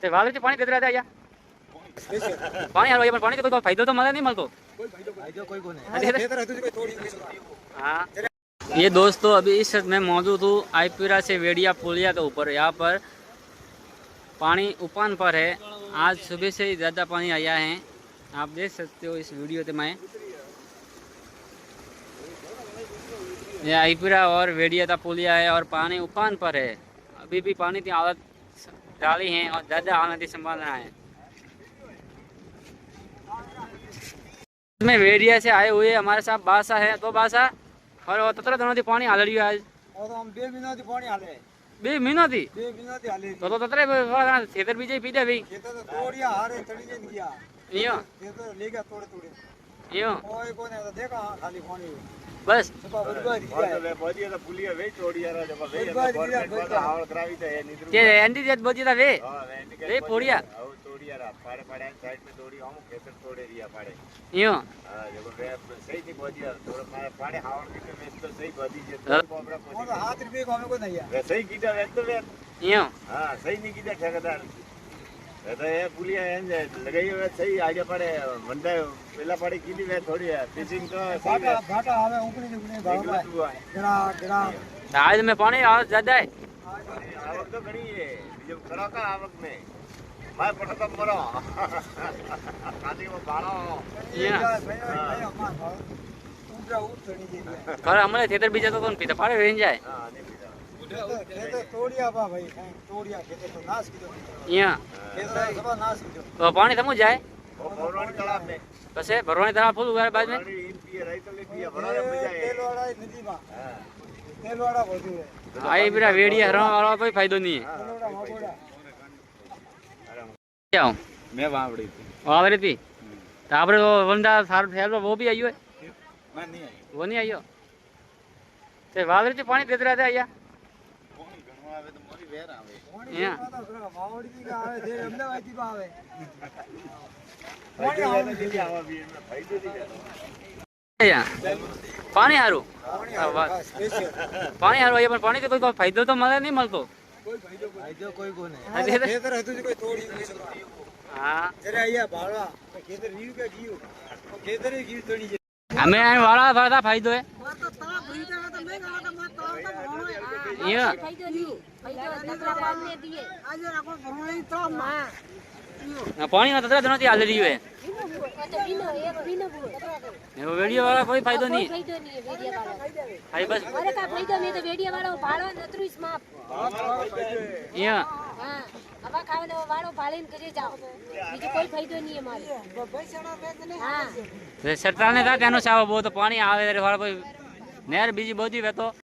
તે વાલે પાણી કેતરા હતા આયા पानी हारो ये पानी का कोई फायदा तो नहीं मिलता कोई फायदा कोई को नहीं। हाँ ये दोस्तों अभी इस वक्त मैं मौजूद हूँ आईपीरा से वेड़िया पुलिया के ऊपर। यहाँ पर पानी उफान पर है। आज सुबह से ही ज़्यादा पानी आया है, आप देख सकते हो इस वीडियो में। ये आईपीरा और वेड़िया का पुलिया है और पानी उफान पर है। अभी भी पानी की हालत डाली है और ज़्यादा आने की संभावना है। में वेड़िया से आए हुए हमारे साथ बासा है। तो बासा और ततरा दिनों थी पानी हाल रही है आज और तो हम 2 महीना थी पानी हाले 2 महीना थी हाले तो ततरे खेतर बीजे पीजे भाई खेतर तो तोड़िया हारे चढ़ी जे गया यो खेतर ले गया तोड़े यो कोई को नहीं देखा खाली पानी बस बदिया तो पुलिया वे तोड़िया रा जब वे हावल करावी तो है निद्र के एंडी जेट बदिया वे वे पोड़िया तोड़िया रा पाड़े पाड़े साइड में तोड़ी हम खेतर तोड़े रिया पाड़े यो हां जब वे सही थी बदिया थोड़ा पाड़े हावल के वे तो सही बदी जे तो कोबरा को 7 रुपए को हमें को नहीं है वे सही कीटा वे तो वे यो हां सही नहीं कीटा ठेकेदार वे तो ये पुलिया एन लगाई वे सही आगे पड़े मंडे पहला पड़े कीली वे थोड़ी है फिशिंग तो घाटा आवे ऊपरी से गड़ा आज में पानी आज ज्यादा है आवक तो घणी है जब खड़ा का आवक में मैं पटका मरो खाली वो बाड़ो ये ऊपरा उतरनी चाहिए पर हमने खेतर बीजा तो कौन पीता पाड़े रेंज जाए हां नहीं पीता खेतर तोड़िया बा भाई तोड़िया खेतर तो नाश कीधो यहां खेतर सब नाश कीधो तो पानी थमो जाए भरवानी तालाब में बस है भरवानी तालाब फुल हुआ बाद में पी रही तो ले पिया भरा में जाए तेलवाड़ा नदी में हां तेलवाड़ा વધુ है आई बिरा वेड़िया हरवा वाला कोई फायदो नहीं है तेलवाड़ा मागोड़ा क्या मैं वावड़ी थी वावड़ी थी तो आपरे वो बंदा सार फैल वो भी आयो है मैं नहीं आई वो नहीं आयो ते वावड़ी से पानी देत रहता आया पानी घणो आवे तो मोरी वेर आवे पानी तो वावड़ी की आवे जे अमदावाद की आवे पानी आवे जल्दी आवा भी में फायदो नहीं या पानी हारू पानी हारू ये पर पानी के कोई फायदो तो मिले नहीं मिलतो कोई फायदो कोई को नहीं खेतर हतु कोई तोड़ी नहीं सकता हां जरे आया भाड़ा खेतर रीव के गयो खेतर ही गयो तोड़ी हमें आए वाला फायदा फायदो है तो ता भईता तो मैं गाला तो मैं तो भणो ये फायदो नहीं फायदो तकरा बाद में दिए आज राको भणो तो मां ना पानी में ततरा दिनों थी हाल रही है वो वीडियो वाला कोई फायदो नहीं है वीडियो वाला भाई बस अरे का फायदो नहीं तो वीडियो वाला भाड़ो नतरू माप या हां अब खावने वो वाड़ो भाड़ीन करे जाओ बीजो कोई फायदो नहीं है मारे पैसाना में नहीं हां सरकार ने कहा तेनो साव वो तो पानी आवे वाला कोई नहर बीजी बोदी वे तो